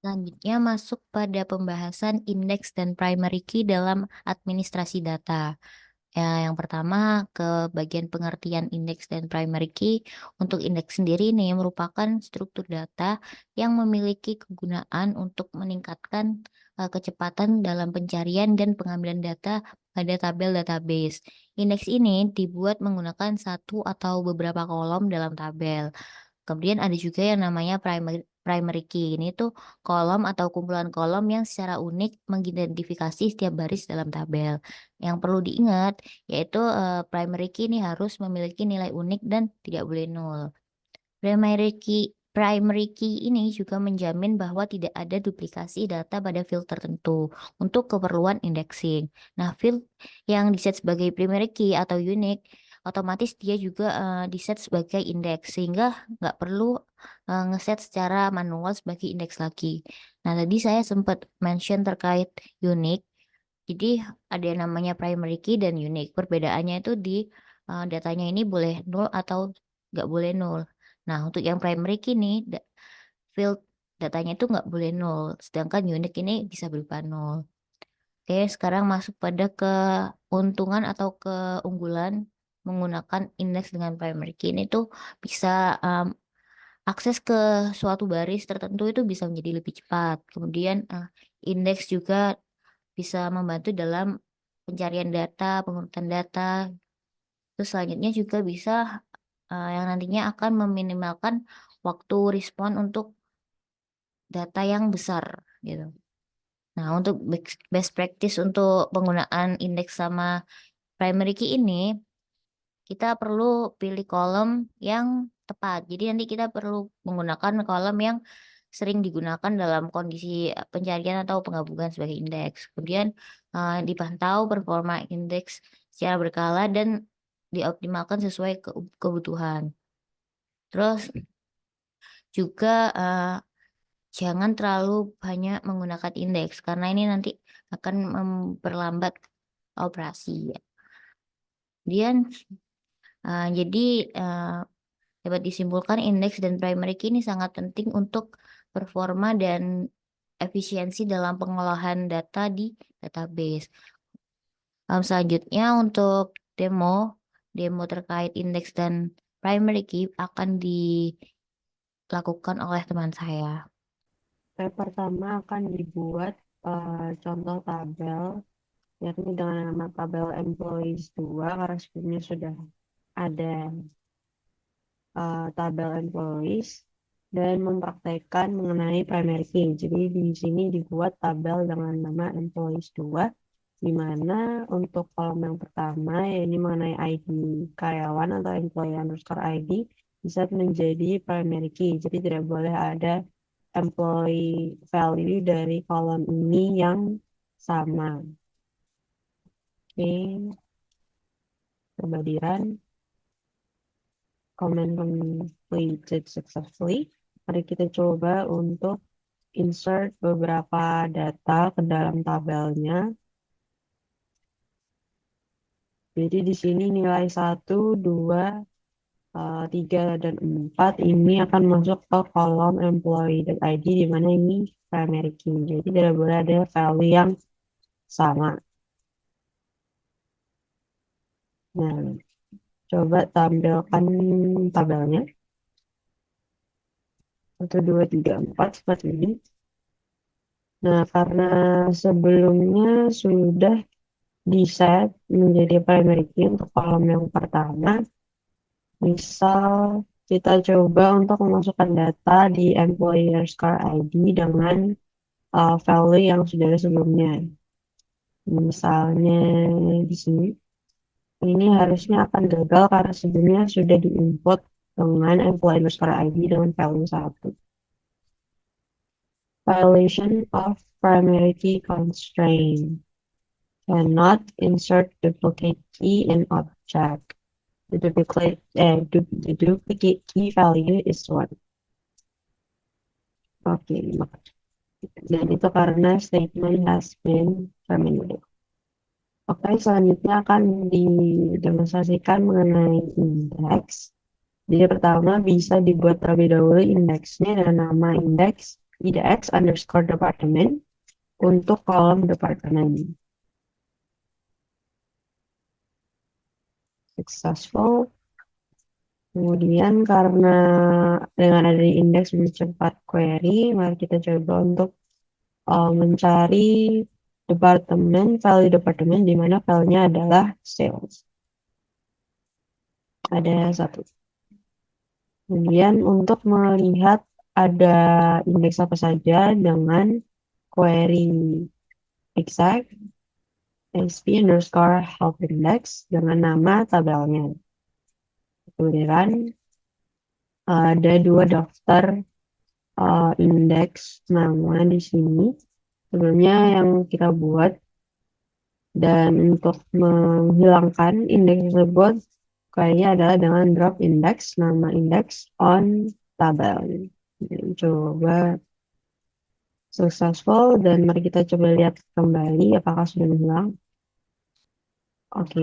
Selanjutnya masuk pada pembahasan indeks dan primary key dalam administrasi data. Ya, yang pertama ke bagian pengertian indeks dan primary key. Untuk indeks sendiri ini merupakan struktur data yang memiliki kegunaan untuk meningkatkan kecepatan dalam pencarian dan pengambilan data pada tabel database. Indeks ini dibuat menggunakan satu atau beberapa kolom dalam tabel. Kemudian ada juga yang namanya primary key. Ini tuh kolom atau kumpulan kolom yang secara unik mengidentifikasi setiap baris dalam tabel. Yang perlu diingat yaitu primary key ini harus memiliki nilai unik dan tidak boleh nol. Primary key ini juga menjamin bahwa tidak ada duplikasi data pada field tertentu untuk keperluan indexing. Nah, field yang diset sebagai primary key atau unique, otomatis dia juga diset sebagai indeks, sehingga nggak perlu ngeset secara manual sebagai indeks lagi. Nah, tadi saya sempat mention terkait unique. Jadi ada yang namanya primary key dan unique. Perbedaannya itu di datanya ini boleh nol atau nggak boleh nol. Nah, untuk yang primary key nih, field datanya itu nggak boleh nol. Sedangkan unique ini bisa berupa nol. Oke, sekarang masuk pada keuntungan atau keunggulan menggunakan indeks dengan primary key. Ini tuh bisa akses ke suatu baris tertentu itu bisa menjadi lebih cepat. Kemudian indeks juga bisa membantu dalam pencarian data, pengurutan data. Terus selanjutnya juga bisa yang nantinya akan meminimalkan waktu respon untuk data yang besar gitu. Nah, untuk best practice untuk penggunaan indeks sama primary key ini, kita perlu pilih kolom yang tepat. Jadi nanti kita perlu menggunakan kolom yang sering digunakan dalam kondisi pencarian atau penggabungan sebagai indeks. Kemudian dipantau performa indeks secara berkala dan dioptimalkan sesuai kebutuhan. Terus juga jangan terlalu banyak menggunakan indeks karena ini nanti akan memperlambat operasi. Kemudian jadi dapat disimpulkan indeks dan primary key ini sangat penting untuk performa dan efisiensi dalam pengolahan data di database. Selanjutnya untuk demo, demo terkait indeks dan primary key akan dilakukan oleh teman saya. Step pertama akan dibuat contoh tabel, yakni dengan nama tabel employees 2, karena sebelumnya sudah ada tabel employees, dan mempraktekkan mengenai primary key. Jadi di sini dibuat tabel dengan nama employees 2, di mana untuk kolom yang pertama, yaitu mengenai ID karyawan atau employee underscore ID, bisa menjadi primary key. Jadi tidak boleh ada employee value dari kolom ini yang sama. Oke, coba di run. Comment completed successfully. Mari kita coba untuk insert beberapa data ke dalam tabelnya. Jadi di sini nilai 1, 2, 3, dan 4 ini akan masuk ke kolom employee.id, di mana ini primary key. Jadi tidak boleh ada value yang sama. Nah, coba tampilkan tabelnya. 1, 2, 3, 4 seperti ini. Nah, karena sebelumnya sudah di-set menjadi primary key untuk kolom yang pertama, misal kita coba untuk memasukkan data di employee underscore ID dengan value yang sudah ada sebelumnya. Misalnya di sini, ini harusnya akan gagal karena sebelumnya sudah diinput dengan employee underscore ID dengan value 1. Violation of primary key constraint. Cannot insert duplicate key in object. The duplicate key value is 1. Oke, dan itu karena statement has been terminated. Oke, selanjutnya akan didemonstrasikan mengenai indeks. Jadi pertama bisa dibuat terlebih dahulu indeksnya dengan nama indeks IDX underscore departemen untuk kolom departemen. Successful. Kemudian karena dengan adanya indeks mempercepat query, mari kita coba untuk mencari value departemen di mana filenya adalah sales. Ada satu. Kemudian untuk melihat ada indeks apa saja dengan query exact sp underscore help index dengan nama tabelnya. Kemudian ada dua daftar indeks nama di sini. Sebelumnya yang kita buat dan untuk menghilangkan indeks tersebut kayaknya adalah dengan drop index nama indeks on tabel. Jadi, coba successful dan mari kita coba lihat kembali apakah sudah menghilang. Oke,